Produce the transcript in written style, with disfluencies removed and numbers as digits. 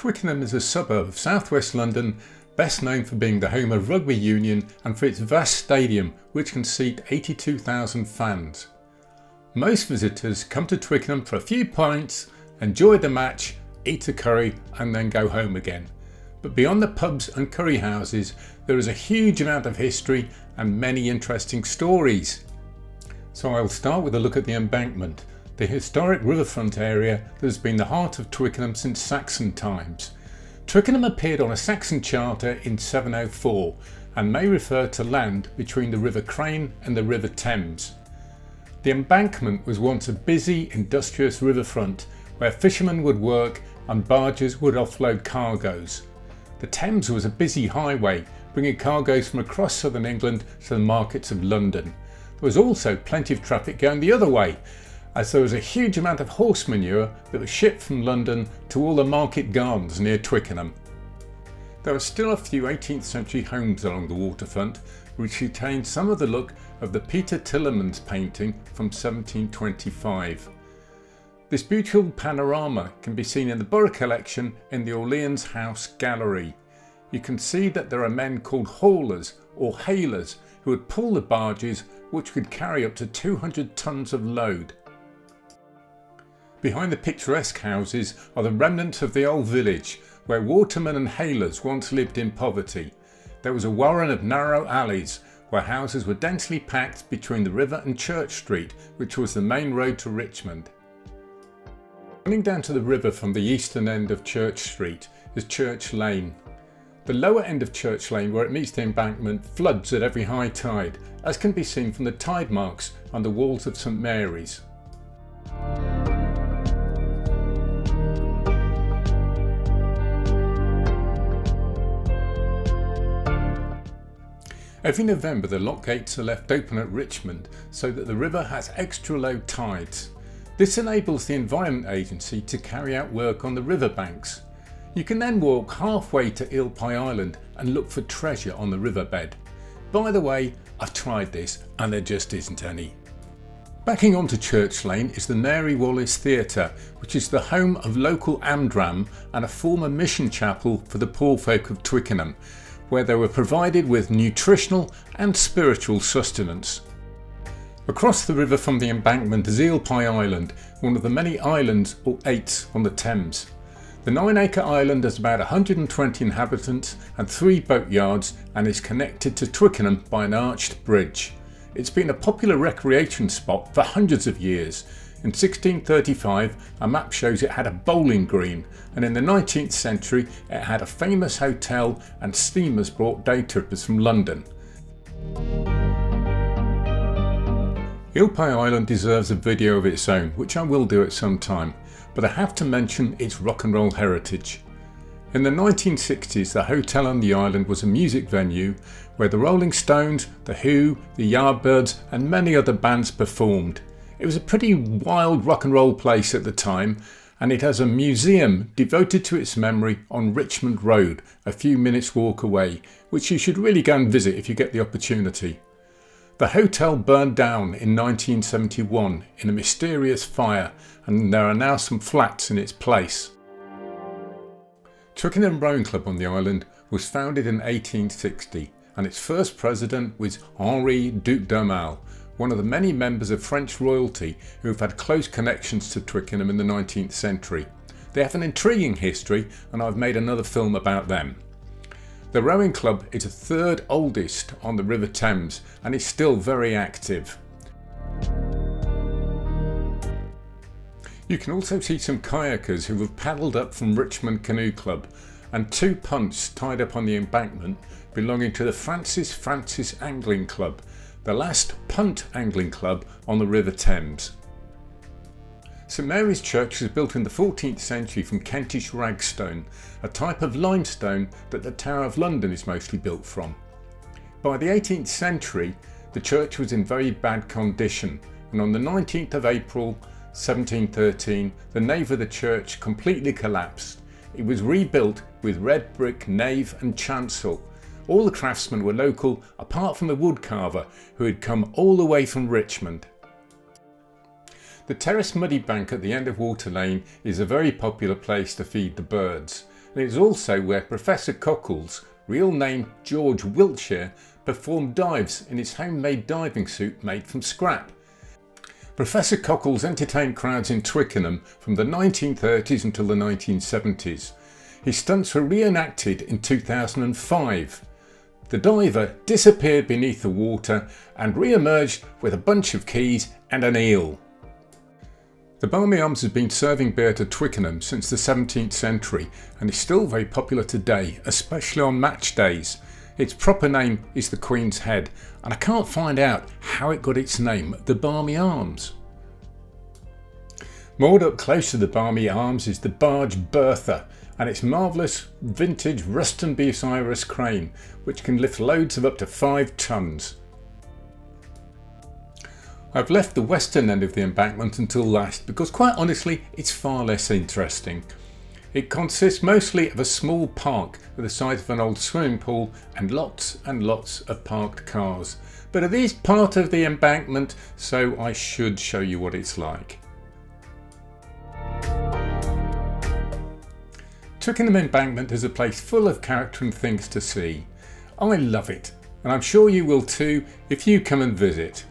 Twickenham is a suburb of southwest London, best known for being the home of rugby union and for its vast stadium which can seat 82,000 fans. Most visitors come to Twickenham for a few pints, enjoy the match, eat a curry and then go home again. But beyond the pubs and curry houses there is a huge amount of history and many interesting stories. So I'll start with a look at the Embankment, the historic riverfront area that has been the heart of Twickenham since Saxon times. Twickenham appeared on a Saxon charter in 704 and may refer to land between the River Crane and the River Thames. The Embankment was once a busy, industrious riverfront where fishermen would work and barges would offload cargoes. The Thames was a busy highway, bringing cargoes from across southern England to the markets of London. There was also plenty of traffic going the other way, as there was a huge amount of horse manure that was shipped from London to all the market gardens near Twickenham. There are still a few 18th century homes along the waterfront which retain some of the look of the Peter Tillemans painting from 1725. This beautiful panorama can be seen in the Borough collection in the Orleans House Gallery. You can see that there are men called haulers or halers who would pull the barges which could carry up to 200 tons of load. Behind the picturesque houses are the remnants of the old village where watermen and halers once lived in poverty. There was a warren of narrow alleys where houses were densely packed between the river and Church Street, which was the main road to Richmond. Running down to the river from the eastern end of Church Street is Church Lane. The lower end of Church Lane, where it meets the Embankment, floods at every high tide, as can be seen from the tide marks on the walls of St Mary's. Every November the lock gates are left open at Richmond so that the river has extra low tides. This enables the Environment Agency to carry out work on the riverbanks. You can then walk halfway to Eel Pie Island and look for treasure on the riverbed. By the way, I've tried this and there just isn't any. Backing onto Church Lane is the Mary Wallace Theatre, which is the home of local Amdram and a former mission chapel for the poor folk of Twickenham, where they were provided with nutritional and spiritual sustenance. Across the river from the Embankment is Eel Pie Island, one of the many islands or eights on the Thames. The 9-acre island has about 120 inhabitants and 3 boatyards and is connected to Twickenham by an arched bridge. It's been a popular recreation spot for hundreds of years. In 1635 a map shows it had a bowling green, and in the 19th century it had a famous hotel and steamers brought day trippers from London. Eel Pie Island deserves a video of its own, which I will do at some time, but I have to mention its rock and roll heritage. In the 1960s the hotel on the island was a music venue where the Rolling Stones, The Who, the Yardbirds and many other bands performed. It was a pretty wild rock and roll place at the time, and it has a museum devoted to its memory on Richmond Road, a few minutes walk away, which you should really go and visit if you get the opportunity. The hotel burned down in 1971 in a mysterious fire, and there are now some flats in its place. Twickenham Rowing Club on the island was founded in 1860 and its first president was Henri Duc d'Aumale, one of the many members of French royalty who have had close connections to Twickenham in the 19th century. They have an intriguing history and I've made another film about them. The rowing club is the third oldest on the River Thames and is still very active. You can also see some kayakers who have paddled up from Richmond Canoe Club and 2 punts tied up on the Embankment belonging to the Francis Angling Club, the last punt angling club on the River Thames. St Mary's Church was built in the 14th century from Kentish ragstone, a type of limestone that the Tower of London is mostly built from. By the 18th century the church was in very bad condition, and on the 19th of April 1713 the nave of the church completely collapsed. It was rebuilt with red brick nave and chancel. All the craftsmen were local apart from the woodcarver who had come all the way from Richmond. The terraced muddy bank at the end of Water Lane is a very popular place to feed the birds. and it is also where Professor Cockles, real name George Wiltshire, performed dives in his homemade diving suit made from scrap. Professor Cockles entertained crowds in Twickenham from the 1930s until the 1970s. His stunts were reenacted in 2005. The diver disappeared beneath the water and re-emerged with a bunch of keys and an eel. The Barmy Arms has been serving beer to Twickenham since the 17th century and is still very popular today, especially on match days. Its proper name is the Queen's Head, and I can't find out how it got its name, the Barmy Arms. Moored up close to the Barmy Arms is the barge Bertha and its marvellous vintage Ruston Bucyrus crane, which can lift loads of up to 5 tonnes. I've left the western end of the embankment until last because quite honestly it's far less interesting. It consists mostly of a small park with the size of an old swimming pool and lots of parked cars. But it is part of the embankment, so I should show you what it's like. Twickenham Embankment is a place full of character and things to see. I love it, and I'm sure you will too if you come and visit.